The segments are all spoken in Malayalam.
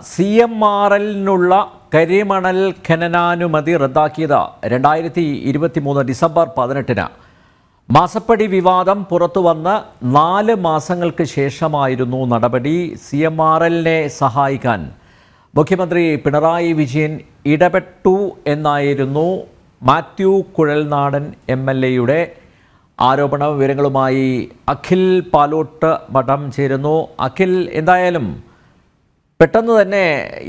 CMRL-നുള്ള കരിമണൽ ഖനനാനുമതി റദ്ദാക്കിയത് 2023 ഡിസംബർ 18-ന്. മാസപ്പടി വിവാദം പുറത്തുവന്ന് 4 മാസങ്ങൾക്ക് ശേഷമായിരുന്നു നടപടി. CMRL-നെ സഹായിക്കാൻ മുഖ്യമന്ത്രി പിണറായി വിജയൻ ഇടപെട്ടു എന്നായിരുന്നു മാത്യു കുഴൽനാടൻ MLA-യുടെ ആരോപണ വിവരങ്ങളുമായി അഖിൽ പാലോട്ട് മഠം ചേരുന്നു. അഖിൽ, എന്തായാലും പെട്ടെന്ന് തന്നെ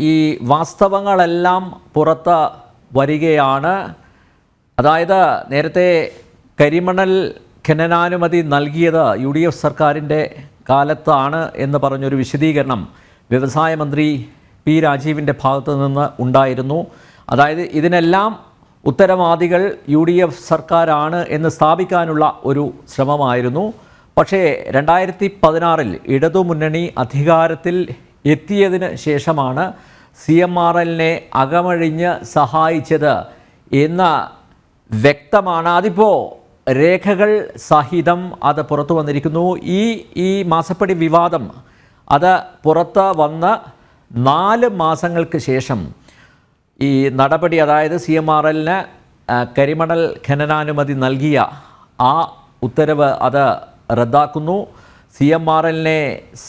ഈ വാസ്തവങ്ങളെല്ലാം പുറത്ത് വരികയാണ്. അതായത് നേരത്തെ കരിമണൽ ഖനനാനുമതി നൽകിയത് UDF സർക്കാരിൻ്റെ കാലത്താണ് എന്ന് പറഞ്ഞൊരു വിശദീകരണം വ്യവസായ മന്ത്രി P. രാജീവിൻ്റെ ഭാഗത്തു നിന്ന് ഉണ്ടായിരുന്നു. അതായത് ഇതിനെല്ലാം ഉത്തരവാദികൾ UDF സർക്കാരാണ് എന്ന് സ്ഥാപിക്കാനുള്ള ഒരു ശ്രമമായിരുന്നു. പക്ഷേ 2016-ൽ ഇടതുമുന്നണി അധികാരത്തിൽ എത്തിയതിന് ശേഷമാണ് CMRL-നെ അകമഴിഞ്ഞ് സഹായിച്ചത് എന്ന് വ്യക്തമാണ്. അതിപ്പോൾ രേഖകൾ സഹിതം അത് പുറത്തു വന്നിരിക്കുന്നു. ഈ മാസപ്പടി വിവാദം അത് പുറത്ത് വന്ന് 4 മാസങ്ങൾക്ക് ശേഷം ഈ നടപടി, അതായത് CMRL-ന് കരിമണൽ ഖനനാനുമതി നൽകിയ ആ ഉത്തരവ് അത് റദ്ദാക്കുന്നു. CMRL-നെ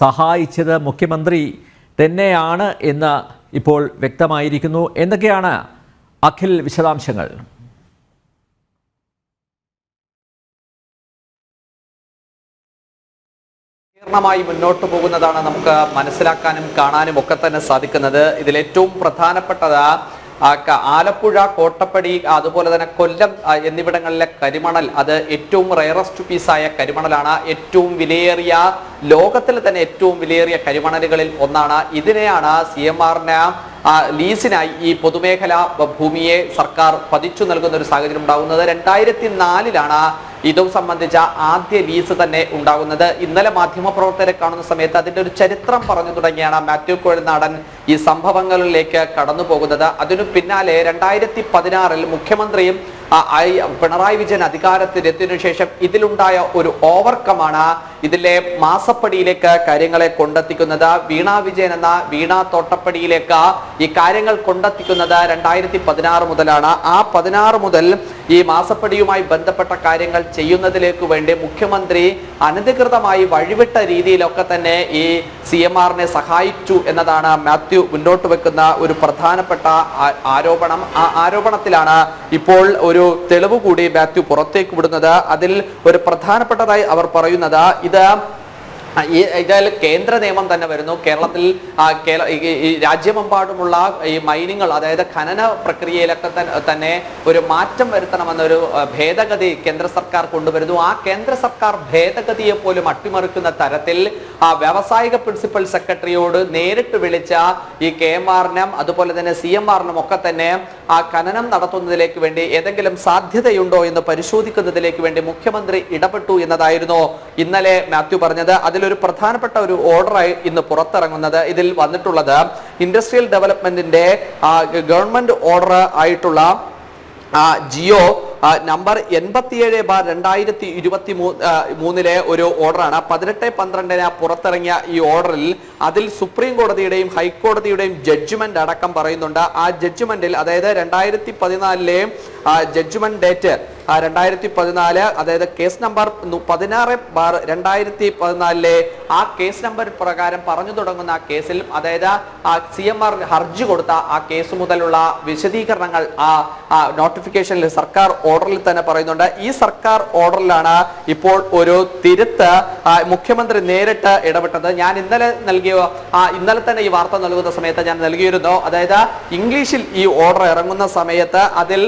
സഹായിച്ചത് മുഖ്യമന്ത്രി തന്നെയാണ് എന്ന് ഇപ്പോൾ വ്യക്തമായിരിക്കുന്നു. എന്തൊക്കെയാണ് അഖിൽ വിശദാംശങ്ങൾ? മായി മുന്നോട്ട് പോകുന്നതാണ് നമുക്ക് മനസ്സിലാക്കാനും കാണാനും ഒക്കെ തന്നെ സാധിക്കുന്നത്. ഇതിലേറ്റവും പ്രധാനപ്പെട്ടത് ആലപ്പുഴ, കോട്ടപ്പടി, അതുപോലെ തന്നെ കൊല്ലം എന്നിവിടങ്ങളിലെ കരിമണൽ, അത് ഏറ്റവും റയറസ്റ്റ് പീസായ കരിമണലാണ്. ഏറ്റവും വിലയേറിയ, ലോകത്തിൽ തന്നെ ഏറ്റവും വിലയേറിയ കരിമണലുകളിൽ ഒന്നാണ്. ഇതിനെയാണ് CMR-ന് ലീസിനായി ഈ പൊതുമേഖലാ ഭൂമിയെ സർക്കാർ പതിച്ചു നൽകുന്ന ഒരു സാഹചര്യം ഉണ്ടാകുന്നത്. 2004-ലാണ് ഇതും സംബന്ധിച്ച ആദ്യ ലീസ് തന്നെ ഉണ്ടാകുന്നത്. ഇന്നലെ മാധ്യമപ്രവർത്തകരെ കാണുന്ന സമയത്ത് അതിൻ്റെ ഒരു ചരിത്രം പറഞ്ഞു തുടങ്ങിയാണ് മാത്യു കുഴൽനാടൻ ഈ സംഭവങ്ങളിലേക്ക് കടന്നു പോകുന്നത്. അതിനു പിന്നാലെ 2016-ൽ മുഖ്യമന്ത്രിയും പിണറായി വിജയൻ അധികാരത്തിലെത്തിയതിനു ശേഷം ഇതിലുണ്ടായ ഒരു ഓവർകമാണ് ഇതിലെ മാസപ്പടിയിലേക്ക് കാര്യങ്ങളെ കൊണ്ടെത്തിക്കുന്നത്. വീണ വിജയൻ എന്ന വീണ തോട്ടപ്പടിയിലേക്ക് ഈ കാര്യങ്ങൾ കൊണ്ടെത്തിക്കുന്നത് 2016 മുതലാണ്. ആ 16 മുതൽ ഈ മാസപ്പടിയുമായി ബന്ധപ്പെട്ട കാര്യങ്ങൾ ചെയ്യുന്നതിലേക്ക് വേണ്ടി മുഖ്യമന്ത്രി അനധികൃതമായി വഴിവിട്ട രീതിയിലൊക്കെ തന്നെ ഈ CMR-നെ സഹായിച്ചു എന്നതാണ് മാത്യു മുന്നോട്ട് വെക്കുന്ന ഒരു പ്രധാനപ്പെട്ട ആരോപണം. ആ ആരോപണത്തിലാണ് ഇപ്പോൾ ഒരു തെളിവ് കൂടി മാത്യു പുറത്തേക്ക് വിടുന്നത്. അതിൽ ഒരു പ്രധാനപ്പെട്ടതായി അവർ പറയുന്നത് ഇതിൽ കേന്ദ്ര നിയമം തന്നെ വരുന്നു. കേരളത്തിൽ രാജ്യമെമ്പാടുമുള്ള ഈ മൈനിങ്ങൾ, അതായത് ഖനന പ്രക്രിയയിലൊക്കെ തന്നെ ഒരു മാറ്റം വരുത്തണമെന്നൊരു ഭേദഗതി കേന്ദ്ര സർക്കാർ കൊണ്ടുവരുന്നു. ആ കേന്ദ്ര സർക്കാർ ഭേദഗതിയെ പോലും അട്ടിമറിക്കുന്ന തരത്തിൽ വ്യാവസായിക പ്രിൻസിപ്പൽ സെക്രട്ടറിയോട് നേരിട്ട് വിളിച്ച ഈ KMR-നും അതുപോലെ തന്നെ CMR-നും ഒക്കെ തന്നെ ആ ഖനനം നടത്തുന്നതിലേക്ക് വേണ്ടി ഏതെങ്കിലും സാധ്യതയുണ്ടോ എന്ന് പരിശോധിക്കുന്നതിലേക്ക് വേണ്ടി മുഖ്യമന്ത്രി ഇടപെട്ടു എന്നതായിരുന്നു ഇന്നലെ മാത്യു പറഞ്ഞത്. അതിലൊരു പ്രധാനപ്പെട്ട ഒരു ഓർഡറായി ഇന്ന് പുറത്തിറങ്ങുന്നത്, ഇതിൽ വന്നിട്ടുള്ളത് ഇൻഡസ്ട്രിയൽ ഡെവലപ്മെന്റിന്റെ ഗവൺമെന്റ് ഓർഡർ ആയിട്ടുള്ള ജിയോ നമ്പർ 87/2023 ഒരു ഓർഡറാണ്. 18/12 പുറത്തിറങ്ങിയ ഈ ഓർഡറിൽ അതിൽ സുപ്രീം കോടതിയുടെയും ഹൈക്കോടതിയുടെയും ജഡ്ജ്മെന്റ് അടക്കം പറയുന്നുണ്ട്. ആ ജഡ്ജ്മെന്റിൽ, അതായത് 2014-ലെ ജഡ്ജ്മെന്റ് ഡേറ്റ് 2014, അതായത് കേസ് നമ്പർ 16/2014 ആ കേസ് നമ്പർ പ്രകാരം പറഞ്ഞു തുടങ്ങുന്ന ആ കേസിൽ, അതായത് CMR ഹർജി കൊടുത്ത ആ കേസ് മുതലുള്ള വിശദീകരണങ്ങൾ ആ നോട്ടിഫിക്കേഷനിൽ സർക്കാർ ഓർഡറിൽ തന്നെ പറയുന്നുണ്ട്. ഈ സർക്കാർ ഓർഡറിലാണ് ഇപ്പോൾ ഒരു തിരുത്ത് മുഖ്യമന്ത്രി നേരിട്ട് ഇടപെട്ടത്. ഞാൻ ഇന്നലെ തന്നെ ഈ വാർത്ത നൽകുന്ന സമയത്ത് ഞാൻ നൽകിയിരുന്നു. അതായത് ഇംഗ്ലീഷിൽ ഈ ഓർഡർ ഇറങ്ങുന്ന സമയത്ത് അതിൽ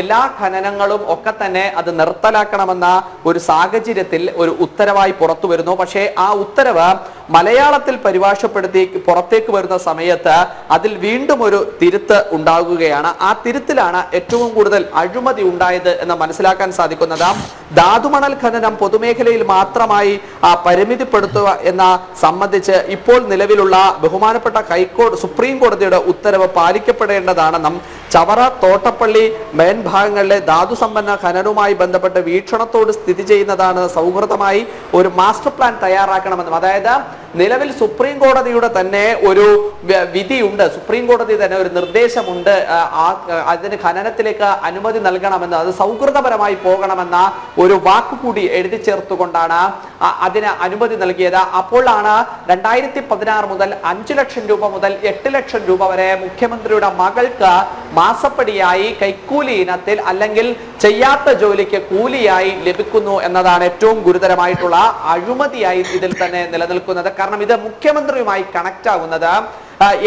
എല്ലാ ഖനനങ്ങളും ഒക്കെ തന്നെ അത് നിർത്തലാക്കണമെന്ന ഒരു സാഹചര്യത്തിൽ ഒരു ഉത്തരവായി പുറത്തു വരുന്നു. പക്ഷേ ആ ഉത്തരവ് മലയാളത്തിൽ പരിഭാഷപ്പെടുത്തി പുറത്തേക്ക് വരുന്ന സമയത്ത് അതിൽ വീണ്ടും ഒരു തിരുത്ത് ഉണ്ടാകുകയാണ്. ആ തിരുത്തിലാണ് ഏറ്റവും കൂടുതൽ അഴിമതി ഉണ്ടായത് എന്ന് മനസ്സിലാക്കാൻ സാധിക്കുന്നത്. ധാതുമണൽ ഖനനം പൊതുമേഖലയിൽ മാത്രമായി പരിമിതിപ്പെടുത്തുക എന്ന സംബന്ധിച്ച് ഇപ്പോൾ നിലവിലുള്ള ബഹുമാനപ്പെട്ട സുപ്രീം കോടതിയുടെ ഉത്തരവ് പാലിക്കപ്പെടേണ്ടതാണെന്നും ചവറ, തോട്ടപ്പള്ളി മേൻഭാഗങ്ങളിലെ ധാതുസമ്പന്ന ഖനനവുമായി ബന്ധപ്പെട്ട് വീക്ഷണത്തോട് സ്ഥിതി ചെയ്യുന്നതാണ് സൗഹൃദമായി ഒരു മാസ്റ്റർ പ്ലാൻ തയ്യാറാക്കണമെന്നും, അതായത് നിലവിൽ സുപ്രീം കോടതിയുടെ തന്നെ ഒരു വിധിയുണ്ട്, സുപ്രീം കോടതി തന്നെ ഒരു നിർദ്ദേശമുണ്ട്, അതിന് ഖനനത്തിലേക്ക് അനുമതി നൽകണമെന്ന്, അത് സൗഹൃദപരമായി പോകണമെന്ന ഒരു വാക്കുകൂടി എഴുതി ചേർത്തുകൊണ്ടാണ് അതിന് അനുമതി നൽകിയത്. അപ്പോഴാണ് 2016 മുതൽ 5 ലക്ഷം രൂപ മുതൽ 8 ലക്ഷം രൂപ വരെ മുഖ്യമന്ത്രിയുടെ മകൾക്ക് മാസപ്പടിയായി കൈക്കൂലി ഇനത്തിൽ അല്ലെങ്കിൽ ചെയ്യാത്ത ജോലിക്ക് കൂലിയായി ലഭിക്കുന്നു എന്നതാണ് ഏറ്റവും ഗുരുതരമായിട്ടുള്ള അഴിമതിയായി ഇതിൽ തന്നെ നിലനിൽക്കുന്നത്. കാരണം ഇത് മുഖ്യമന്ത്രിയുമായി കണക്ട് ആകുന്നത്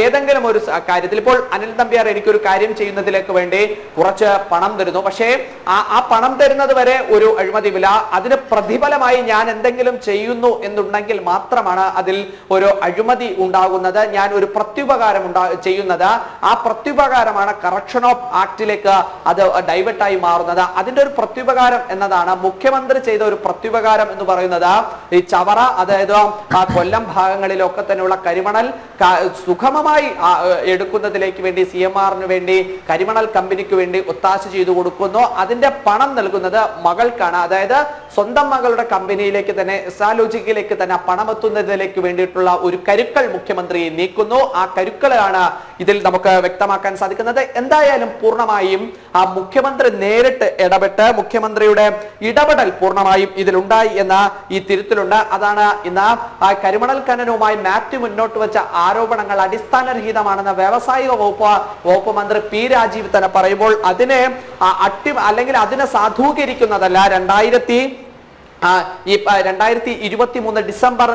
ഏതെങ്കിലും ഒരു കാര്യത്തിൽ. ഇപ്പോൾ അനിൽ നമ്പ്യാർ എനിക്കൊരു കാര്യം ചെയ്യുന്നതിലേക്ക് വേണ്ടി കുറച്ച് പണം തരുന്നു, പക്ഷേ ആ പണം തരുന്നത് വരെ ഒരു അഴിമതിയില്ല. അതിന് പ്രതിഫലമായി ഞാൻ എന്തെങ്കിലും ചെയ്യുന്നു എന്നുണ്ടെങ്കിൽ മാത്രമാണ് അതിൽ ഒരു അഴിമതി ഉണ്ടാകുന്നത്, ഞാൻ ഒരു പ്രത്യുപകാരം ചെയ്യുന്നത്. ആ പ്രത്യുപകാരമാണ് കറപ്ഷൻ ഓഫ് ആക്ടിലേക്ക് അത് ഡൈവേർട്ടായി മാറുന്നത്. അതിന്റെ ഒരു പ്രത്യുപകാരം എന്നതാണ് മുഖ്യമന്ത്രി ചെയ്ത ഒരു പ്രത്യുപകാരം എന്ന് പറയുന്നത് ഈ ചവറ, അതായത് കൊല്ലം ഭാഗങ്ങളിലൊക്കെ തന്നെയുള്ള കരിമണൽ സുഗമമായി എടുക്കുന്നതിലേക്ക് വേണ്ടി CMR-ന് വേണ്ടി കരിമണൽ കമ്പനിക്ക് വേണ്ടി ഒത്താശ ചെയ്തു കൊടുക്കുന്നു. അതിന്റെ പണം നൽകുന്നത് മകൾക്കാണ്. അതായത് സ്വന്തം മകളുടെ കമ്പനിയിലേക്ക് തന്നെ, എസാലോജിക്കിലേക്ക് തന്നെ പണം എത്തുന്നതിലേക്ക് വേണ്ടിയിട്ടുള്ള ഒരു കരുക്കൾ മുഖ്യമന്ത്രി നീക്കുന്നു. ആ കരുക്കളാണ് ഇതിൽ നമുക്ക് വ്യക്തമാക്കാൻ സാധിക്കുന്നത്. എന്തായാലും പൂർണ്ണമായും ആ മുഖ്യമന്ത്രി നേരിട്ട് ഇടപെട്ട്, മുഖ്യമന്ത്രിയുടെ ഇടപെടൽ പൂർണ്ണമായും ഇതിലുണ്ടായി എന്ന ഈ തിരുത്തലുണ്ട്. അതാണ് ഇന്ന് കരിമണൽ ഖനനവുമായി മാത്യു മുന്നോട്ട് വെച്ച ആരോപണങ്ങൾ അടിസ്ഥാനരഹിതമാണെന്ന് വ്യവസായിക വകുപ്പ് മന്ത്രി P. രാജീവ് തന്നെ പറയുമ്പോൾ അതിനെ അല്ലെങ്കിൽ അതിനെ സാധൂകരിക്കുന്നതല്ല 2023 ഡിസംബർ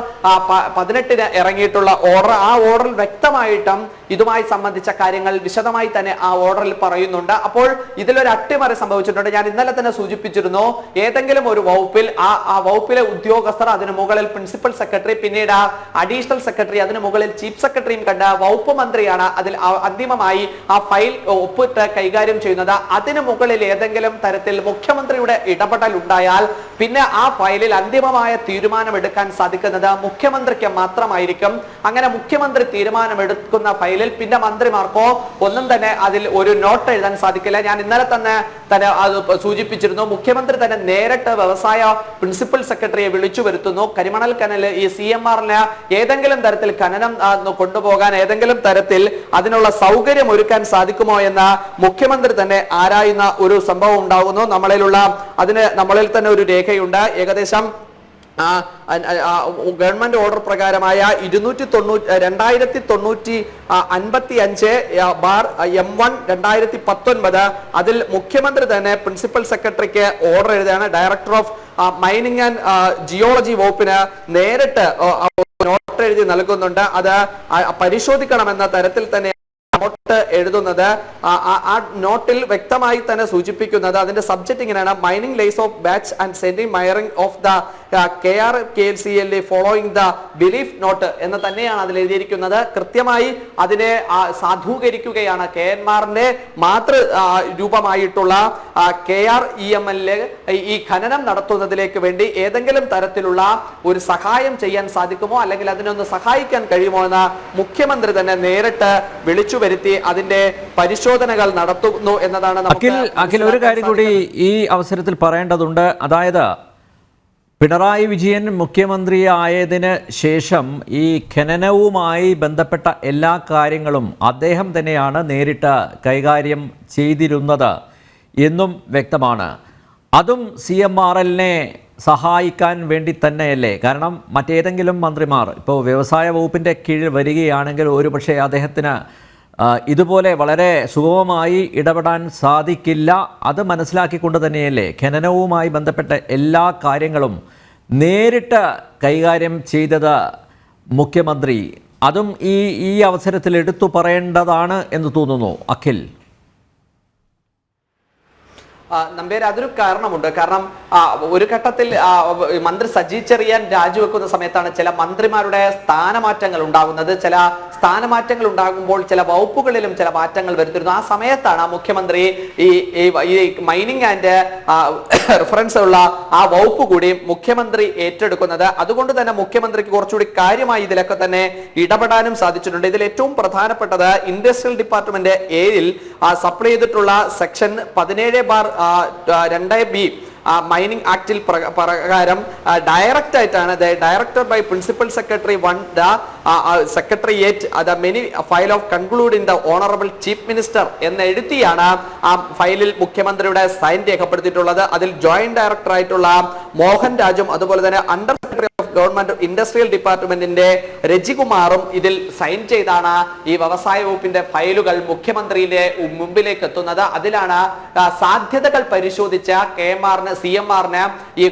18 ഇറങ്ങിയിട്ടുള്ള ഓർഡർ. ആ ഓർഡറിൽ വ്യക്തമായിട്ടും ഇതുമായി സംബന്ധിച്ച കാര്യങ്ങൾ വിശദമായി തന്നെ ആ ഓർഡറിൽ പറയുന്നുണ്ട്. അപ്പോൾ ഇതിലൊരു അട്ടിമറി സംഭവിച്ചിട്ടുണ്ട്. ഞാൻ ഇന്നലെ തന്നെ സൂചിപ്പിച്ചിരുന്നു, ഏതെങ്കിലും ഒരു വകുപ്പിൽ ആ വകുപ്പിലെ ഉദ്യോഗസ്ഥർ, അതിന് മുകളിൽ പ്രിൻസിപ്പൽ സെക്രട്ടറി, പിന്നീട് അഡീഷണൽ സെക്രട്ടറി, അതിന് മുകളിൽ ചീഫ് സെക്രട്ടറിയും കണ്ട വകുപ്പ് മന്ത്രിയാണ് അതിൽ അന്തിമമായി ആ ഫയൽ ഒപ്പിട്ട് കൈകാര്യം ചെയ്യുന്നത്. അതിന് മുകളിൽ ഏതെങ്കിലും തരത്തിൽ മുഖ്യമന്ത്രിയുടെ ഇടപെടൽ ഉണ്ടായാൽ പിന്നെ ആ ഫയലിൽ അന്തിമമായ തീരുമാനം എടുക്കാൻ സാധിക്കുന്നത് മുഖ്യമന്ത്രിക്ക് മാത്രമായിരിക്കും. അങ്ങനെ മുഖ്യമന്ത്രി തീരുമാനമെടുക്കുന്ന ഫയലിൽ പിന്നെ മന്ത്രിമാർക്കോ ഒന്നും തന്നെ അതിൽ ഒരു നോട്ട് എഴുതാൻ സാധിക്കില്ല. ഞാൻ ഇന്നലെ തന്നെ അത് സൂചിപ്പിച്ചിരുന്നു. മുഖ്യമന്ത്രി തന്നെ നേരിട്ട് വ്യവസായ പ്രിൻസിപ്പൽ സെക്രട്ടറിയെ വിളിച്ചു വരുത്തുന്നു. കരിമണൽ കനല് ഈ CMR-ന് ഏതെങ്കിലും തരത്തിൽ ഖനനം കൊണ്ടുപോകാൻ ഏതെങ്കിലും തരത്തിൽ അതിനുള്ള സൗകര്യം ഒരുക്കാൻ സാധിക്കുമോ എന്ന് മുഖ്യമന്ത്രി തന്നെ ആരായുന്ന ഒരു സംഭവം ഉണ്ടാകുന്നു. നമ്മളിൽ തന്നെ ഒരു രേഖയുണ്ട്. ഏകദേശം ഗവൺമെന്റ് ഓർഡർ പ്രകാരമായ 2055/M1/2019 അതിൽ മുഖ്യമന്ത്രി തന്നെ പ്രിൻസിപ്പൽ സെക്രട്ടറിക്ക് ഓർഡർ എഴുതുകയാണ്. Director of mining and geology വകുപ്പിന് നേരിട്ട് നോട്ട് എഴുതി നൽകുന്നുണ്ട്. അത് പരിശോധിക്കണമെന്ന തരത്തിൽ തന്നെ നോട്ട് എഴുതുന്നത്. ആ നോട്ടിൽ വ്യക്തമായി തന്നെ സൂചിപ്പിക്കുന്നത്, അതിന്റെ സബ്ജക്ട് ഇങ്ങനെയാണ്: mining lease of batch and sending മൈറിംഗ് of the KRKLCL following the belief note എന്ന് തന്നെയാണ് അതിൽ എഴുതിയിരിക്കുന്നത്. കൃത്യമായി അതിനെ സാധൂകരിക്കുകയാണ്. KNR-ന്റെ മാതൃ രൂപമായിട്ടുള്ള KREML ഈ ഖനനം നടത്തുന്നതിലേക്ക് വേണ്ടി ഏതെങ്കിലും തരത്തിലുള്ള ഒരു സഹായം ചെയ്യാൻ സാധിക്കുമോ, അല്ലെങ്കിൽ അതിനൊന്ന് സഹായിക്കാൻ കഴിയുമോ എന്ന് മുഖ്യമന്ത്രി തന്നെ നേരിട്ട് വിളിച്ചു വരുത്തി അതിന്റെ പരിശോധനകൾ നടത്തുന്നു എന്നതാണ്. അഖിൽ, ഒരു കാര്യം കൂടി ഈ അവസരത്തിൽ പറയേണ്ടതുണ്ട്. അതായത് പിണറായി വിജയൻ മുഖ്യമന്ത്രിയായതിന് ശേഷം ഈ ഖനനവുമായി ബന്ധപ്പെട്ട എല്ലാ കാര്യങ്ങളും അദ്ദേഹം തന്നെയാണ് നേരിട്ട് കൈകാര്യം ചെയ്തിരുന്നത് എന്നും വ്യക്തമാണ്. അതും CMRL-നെ സഹായിക്കാൻ വേണ്ടി തന്നെയല്ലേ? കാരണം മറ്റേതെങ്കിലും മന്ത്രിമാർ ഇപ്പോൾ വ്യവസായ വകുപ്പിൻ്റെ കീഴിൽ വരികയാണെങ്കിൽ ഒരുപക്ഷെ അദ്ദേഹത്തിന് ഇതുപോലെ വളരെ സുഗമമായി ഇടപെടാൻ സാധിക്കില്ല. അത് മനസ്സിലാക്കിക്കൊണ്ട് തന്നെയല്ലേ ഖനനവുമായി ബന്ധപ്പെട്ട എല്ലാ കാര്യങ്ങളും നേരിട്ട് കൈകാര്യം ചെയ്തത് മുഖ്യമന്ത്രി? അതും ഈ അവസരത്തിൽ എടുത്തു പറയേണ്ടതാണ് എന്ന് തോന്നുന്നു അഖിൽ. നമ്പേര് അതൊരു കാരണമുണ്ട്. കാരണം ഒരു ഘട്ടത്തിൽ മന്ത്രി സജി ചെറിയാൻ രാജിവെക്കുന്ന സമയത്താണ് ചില മന്ത്രിമാരുടെ സ്ഥാനമാറ്റങ്ങൾ ഉണ്ടാകുന്നത്. ചില സ്ഥാനമാറ്റങ്ങൾ ഉണ്ടാകുമ്പോൾ ചില വകുപ്പുകളിലും ചില മാറ്റങ്ങൾ വരുത്തിരുന്നു. ആ സമയത്താണ് മുഖ്യമന്ത്രി ഈ മൈനിങ് ആൻഡ് റെഫറൻസ് ഉള്ള ആ വകുപ്പ് കൂടി മുഖ്യമന്ത്രി ഏറ്റെടുക്കുന്നത്. അതുകൊണ്ട് തന്നെ മുഖ്യമന്ത്രിക്ക് കുറച്ചുകൂടി കാര്യമായി ഇതിലൊക്കെ തന്നെ ഇടപെടാനും സാധിച്ചിട്ടുണ്ട്. ഇതിൽ ഏറ്റവും പ്രധാനപ്പെട്ടത് ഇൻഡസ്ട്രിയൽ ഡിപ്പാർട്ട്മെന്റ് 7 സപ്ലൈ ചെയ്തിട്ടുള്ള സെക്ഷൻ 17/2B മൈനിങ് ആക്ടിൽ പ്രകാരം ഡയറക്റ്റ് ആയിട്ടാണ് director by principal secretary the secretariat the many file of conclude in the honourable chief minister എന്ന് എഴുതിയാണ് ആ ഫയലിൽ മുഖ്യമന്ത്രിയുടെ സൈൻ രേഖപ്പെടുത്തിയിട്ടുള്ളത്. അതിൽ ജോയിന്റ് ഡയറക്ടർ ആയിട്ടുള്ള മോഹൻ രാജും അതുപോലെ തന്നെ under secretary of government industrial ഡിപ്പാർട്ട്മെന്റിന്റെ രജികുമാറും ഇതിൽ സൈൻ ചെയ്താണ് ഈ വ്യവസായ വകുപ്പിന്റെ ഫയലുകൾ മുഖ്യമന്ത്രിയുടെ മുമ്പിലേക്ക് എത്തുന്നത്. അതിലാണ് സാധ്യതകൾ പരിശോധിച്ച KMR-ന് CMR-ന് ഈ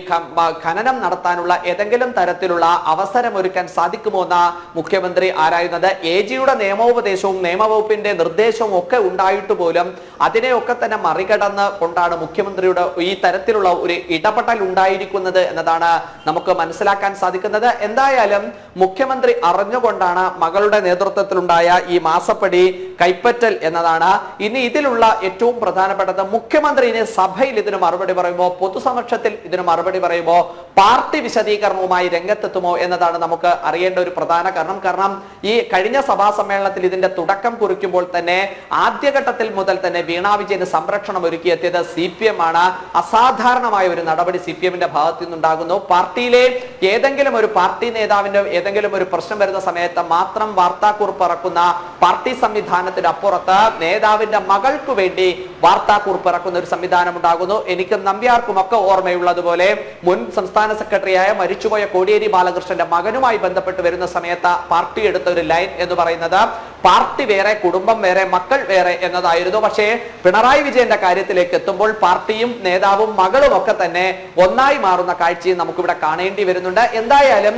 ഖനനം നടത്താനുള്ള ഏതെങ്കിലും തരത്തിലുള്ള അവസരമൊരുക്കാൻ സാധിക്കുമോ എന്ന് മുഖ്യമന്ത്രി ആരായുന്നത്. AG-യുടെ നിയമോപദേശവും നിയമവകുപ്പിന്റെ നിർദ്ദേശവും ഒക്കെ ഉണ്ടായിട്ട് പോലും അതിനെയൊക്കെ തന്നെ മറികടന്ന് കൊണ്ടാണ് മുഖ്യമന്ത്രിയുടെ ഈ തരത്തിലുള്ള ഒരു ഇടപെടൽ ഉണ്ടായിരിക്കുന്നത് എന്നതാണ് നമുക്ക് മനസ്സിലാക്കാൻ സാധിക്കുന്നത്. എന്തായാലും മുഖ്യമന്ത്രി അറിഞ്ഞുകൊണ്ടാണ് മകളുടെ നേതൃത്വത്തിലുണ്ടായ ഈ മാസപ്പടി കൈപ്പറ്റൽ എന്നതാണ്. ഇനി ഇതിലുള്ള ഏറ്റവും പ്രധാനപ്പെട്ടത് മുഖ്യമന്ത്രിനെ സഭയിൽ ഇതിന് മറുപടി പറയുമോ, പൊതുസമക്ഷത്തിൽ ഇതിന് മറുപടി പറയുമോ, പാർട്ടി വിശദീകരണവുമായി രംഗത്തെത്തുമോ എന്നതാണ് നമുക്ക് അറിയേണ്ട ഒരു പ്രധാന കാരണം. ഈ കഴിഞ്ഞ സഭാ സമ്മേളനത്തിൽ ഇതിന്റെ തുടക്കം കുറിക്കുമ്പോൾ തന്നെ ആദ്യഘട്ടത്തിൽ മുതൽ തന്നെ വീണ വിജയന് സംരക്ഷണം ഒരുക്കിയെത്തിയത് CPM ആണ്. അസാധാരണമായ ഒരു നടപടി CPM-ന്റെ ഭാഗത്തു നിന്നുണ്ടാകുന്നു. പാർട്ടിയിലെ ഏതെങ്കിലും ഒരു പാർട്ടി നേതാവിന്റെ ഏതെങ്കിലും ഒരു പ്രശ്നം വരുന്ന സമയത്ത് മാത്രം വാർത്താക്കുറിപ്പ് ഇറക്കുന്ന പാർട്ടി സംവിധാനത്തിന് അപ്പുറത്ത് നേതാവിന്റെ മകൾക്ക് വേണ്ടി വാർത്താക്കുറിപ്പ് ഇറക്കുന്ന ഒരു സംവിധാനം ഉണ്ടാകുന്നു. എനിക്ക് നമ്പ്യാർക്കും ഒക്കെ ഓർമ്മയുള്ളതുപോലെ മുൻ സംസ്ഥാന സെക്രട്ടറിയായ മരിച്ചുപോയ കോടിയേരി ബാലകൃഷ്ണന്റെ മകനുമായി ബന്ധപ്പെട്ട് വരുന്ന സമയത്ത് പാർട്ടി എടുത്ത ഒരു ലൈൻ എന്ന് പറയുന്നത് പാർട്ടി വേറെ കുടുംബം വേറെ മക്കൾ വേറെ എന്നതായിരുന്നു. പക്ഷേ പിണറായി വിജയന്റെ കാര്യത്തിലേക്ക് എത്തുമ്പോൾ പാർട്ടിയും നേതാവും മകളും ഒക്കെ തന്നെ ഒന്നായി മാറുന്ന കാഴ്ചയും നമുക്കിവിടെ കാണേണ്ടി വരുന്നുണ്ട്. എന്തായാലും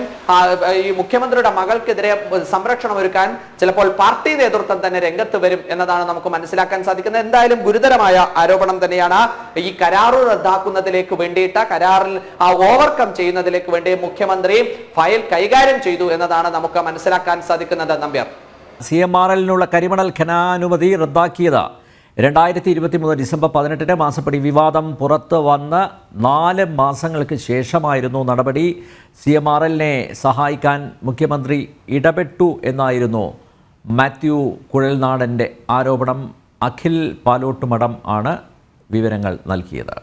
ഈ മുഖ്യമന്ത്രിയുടെ മകൾക്കെതിരെ സംരക്ഷണം ഒരുക്കാൻ ചിലപ്പോൾ പാർട്ടി നേതൃത്വം തന്നെ രംഗത്ത് വരും എന്നതാണ് നമുക്ക് മനസ്സിലാക്കാൻ സാധിക്കുന്നത്. എന്തായാലും ഗുരുതരമായ ആരോപണം തന്നെയാണ്. ഈ കരാറ് റദ്ദാക്കുന്നതിലേക്ക് വേണ്ടിയിട്ട് കരാറിൽ ഓവർകം ചെയ്യുന്നതിലേക്ക് വേണ്ടി മുഖ്യമന്ത്രി ഫയൽ കൈകാര്യം ചെയ്തു എന്നതാണ് നമുക്ക് മനസ്സിലാക്കാൻ സാധിക്കുന്നത്. നമ്പ്യാർ, CMR-നുള്ള കരിമണൽ ഖനനാനുമതി റദ്ദാക്കിയത് 2023 ഡിസംബർ 18 മാസപ്പടി വിവാദം പുറത്ത് വന്ന് 4 മാസങ്ങൾക്ക് ശേഷമായിരുന്നു നടപടി. CMR-നെ സഹായിക്കാൻ മുഖ്യമന്ത്രി ഇടപെട്ടു എന്നായിരുന്നു മാത്യു കുഴൽനാടൻ്റെ ആരോപണം. അഖിൽ പാലോട്ടുമഠം ആണ് വിവരങ്ങൾ നൽകിയത്.